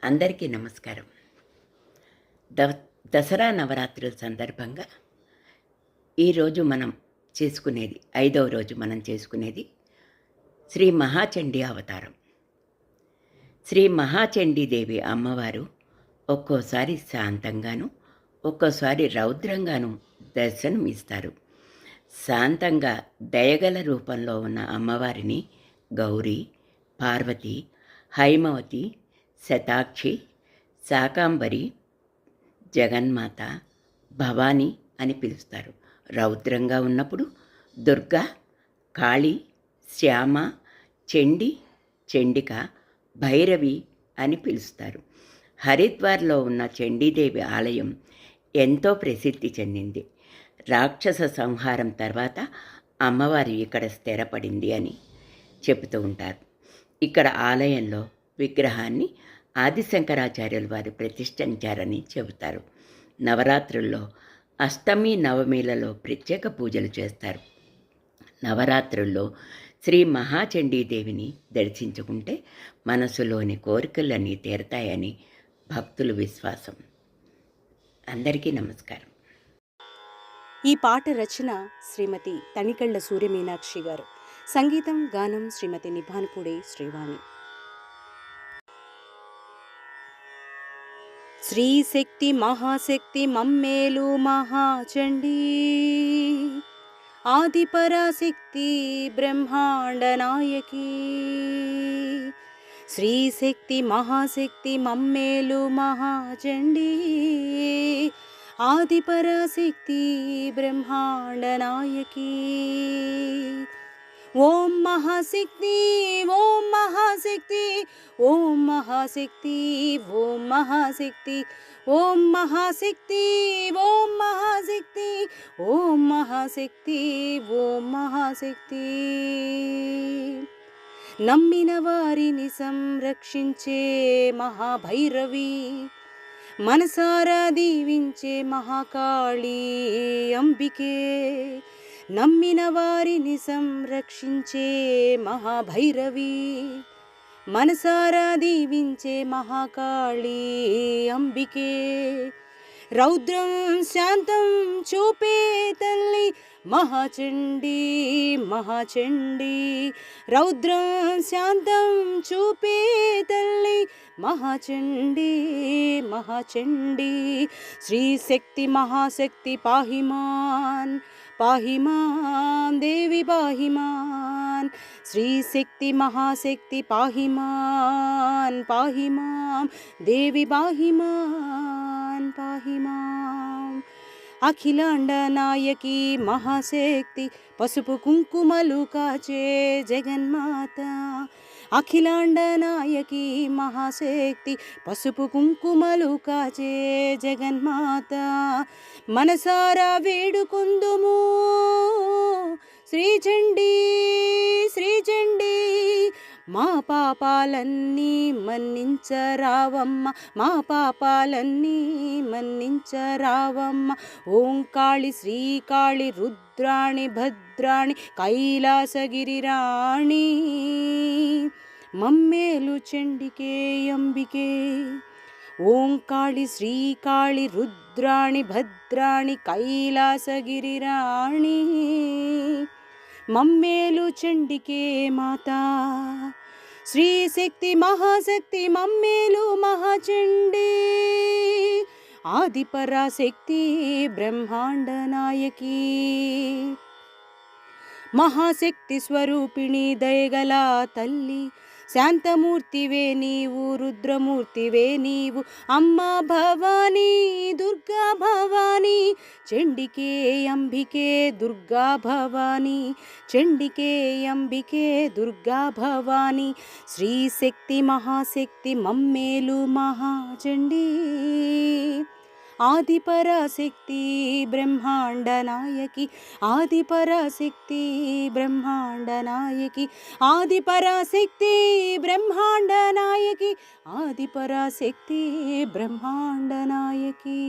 అందరికీ నమస్కారం. ద దసరా నవరాత్రుల సందర్భంగా ఈరోజు మనం చేసుకునేది 5వ రోజు మనం చేసుకునేది శ్రీ మహాచండీ అవతారం. శ్రీ మహాచండీదేవి అమ్మవారు ఒక్కోసారి శాంతంగాను, ఒక్కోసారి రౌద్రంగాను దర్శనం ఇస్తారు. శాంతంగా దయగల రూపంలో ఉన్న అమ్మవారిని గౌరీ, పార్వతి, హైమవతి, శతాక్షి, శాకాంబరి, జగన్మాత, భవాని అని పిలుస్తారు. రౌద్రంగా ఉన్నప్పుడు దుర్గా, కాళీ, శ్యామ, చండి, చండిక, భైరవి అని పిలుస్తారు. హరిద్వార్లో ఉన్న చండీదేవి ఆలయం ఎంతో ప్రసిద్ధి చెందింది. రాక్షస సంహారం తర్వాత అమ్మవారు ఇక్కడ స్థిరపడింది అని చెబుతూ ఉంటారు. ఇక్కడ ఆలయంలో విగ్రహాన్ని ఆదిశంకరాచార్యుల వారు ప్రతిష్ఠించారని చెబుతారు. నవరాత్రుల్లో అష్టమి, నవమిలలో ప్రత్యేక పూజలు చేస్తారు. నవరాత్రుల్లో శ్రీ మహాచండీదేవిని దర్శించుకుంటే మనసులోని కోరికలన్నీ తీరతాయని భక్తుల విశ్వాసం. అందరికీ నమస్కారం. ఈ పాట రచన శ్రీమతి తనికళ్ళ సూర్యమీనాక్షి గారు. సంగీతం గానం శ్రీమతి నిభాన్పూడి శ్రీవాణి. శ్రీశక్తి మహాశక్తి మమ్మేలు మహాచండీ, ఆదిపరాశక్తి బ్రహ్మాండ నాయకి. శ్రీశక్తి మహాశక్తి మమ్మేలు మహాచండీ, ఆదిపరాశక్తి బ్రహ్మాండ నాయకి. ఓం మహాశక్తి, ఓం మహాశక్తి, ఓం మహాశక్తి, ఓం మహాశక్తి, ఓం మహాశక్తి, ఓం మహాశక్తి, ఓం మహాశక్తి, ఓం మహాశక్తి. నమ్మిన వారిని సంరక్షించే మహాభైరవి, మనసారా దీవించే మహాకాళీ అంబికే. నమ్మిన వారిని సంరక్షించే మహాభైరవి, మనసారా దీవించే మహాకాళీ అంబికే. రౌద్రం శాంతం చూపే తల్లి మహాచండీ, మహాచండీ. రౌద్రం శాంతం చూపే తల్లి మహాచండీ, మహాచండీ. శ్రీశక్తి మహాశక్తి పాహిమాన్, పాహిమాన్ దేవి పాహిమాన్. శ్రీశక్తి మహాశక్తి పాహిమాన్, పాహిమాం దేవి పాహిమాన్, పాహిమాం. అఖిలాండ నాయకి మహాశక్తి, పసుపు కుంకుమలు కాచే జగన్మాత. అఖిలాండ నాయకి మహాశక్తి, పసుపు కుంకుమలు కాచే జగన్మాత. మనసారా వేడుకుందుము శ్రీచండీ, శ్రీచండీ. మా పాపాలన్నీ మన్నించరావమ్మ, మా పాపాలన్నీ మన్నించరావమ్మ. ఓంకాళి శ్రీకాళి రుద్రాణి భద్రాణి కైలాసగిరిరాణి. మమ్మేలు చండికే అంబికే. ఓంకాళి శ్రీకాళి రుద్రాణి భద్రాణి కైలాసగిరిరాణి. మమ్మేలు చండికే మాతా. శ్రీశక్తి మహాశక్తి మమ్మేలు మహాచండీ, ఆదిపరాశక్తి బ్రహ్మాండ నాయకి. మహాశక్తి స్వరూపిణి దయగల తల్లి, శాంతమూర్తివే నీవు, రుద్రమూర్తివే నీవు. అమ్మ భవానీ, దుర్గా భవానీ. చండికే అంబికే దుర్గా భవానీ, చండికే అంబికే దుర్గా భవానీ. శ్రీశక్తి మహాశక్తి మమ్మేలు మహాచండీ, ఆదిపరాశక్తి బ్రహ్మాండ నాయకి. ఆదిపరాశక్తి బ్రహ్మాండ నాయకి, ఆదిపరాశక్తి బ్రహ్మాండ నాయకి, ఆదిపరాశక్తి బ్రహ్మాండ నాయకి.